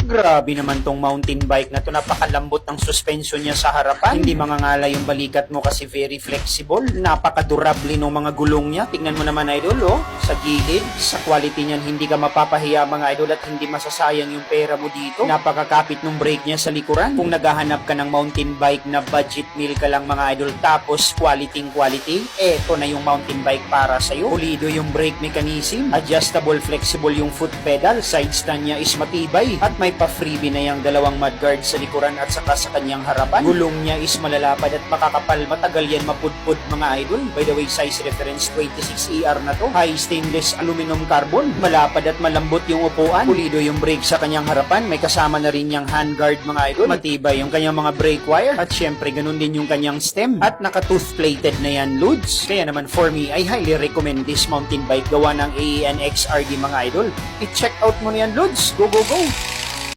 Grabe naman tong mountain bike na to, napakalambot ng suspension niya sa harapan. Hindi mangangala yung balikat mo kasi very flexible. Napakadurable ng mga gulong niya. Tingnan mo naman idol, oh, sa gilid. Sa quality niyan, hindi ka mapapahiya mga idol at hindi masasayang yung pera mo dito. Napakakapit ng brake niya sa likuran. Kung naghahanap ka ng mountain bike na budget meal ka lang mga idol, tapos quality, eto na yung mountain bike para sa'yo. Pulido yung brake mechanism, adjustable, flexible yung foot pedal, side stand niya is matibay, at may pa-freebie na yung dalawang mudguard sa likuran at saka sa kanyang harapan. Gulong niya is malalapad at makakapal, matagal yan mapudpud mga idol. By the way, size reference 26ER na to. High stainless aluminum carbon, malapad at malambot yung upuan. Pulido yung brake sa kanyang harapan, may kasama na rin yung handguard mga idol. Matibay yung kanyang mga brake wire, at syempre ganun din yung kanyang stem. At naka-tooth plated na yan, Lods. Kaya naman for me, I highly recommend this mountain bike gawa ng AEN XRD mga idol. I-check out mo na yan, Lods. Go, go, go!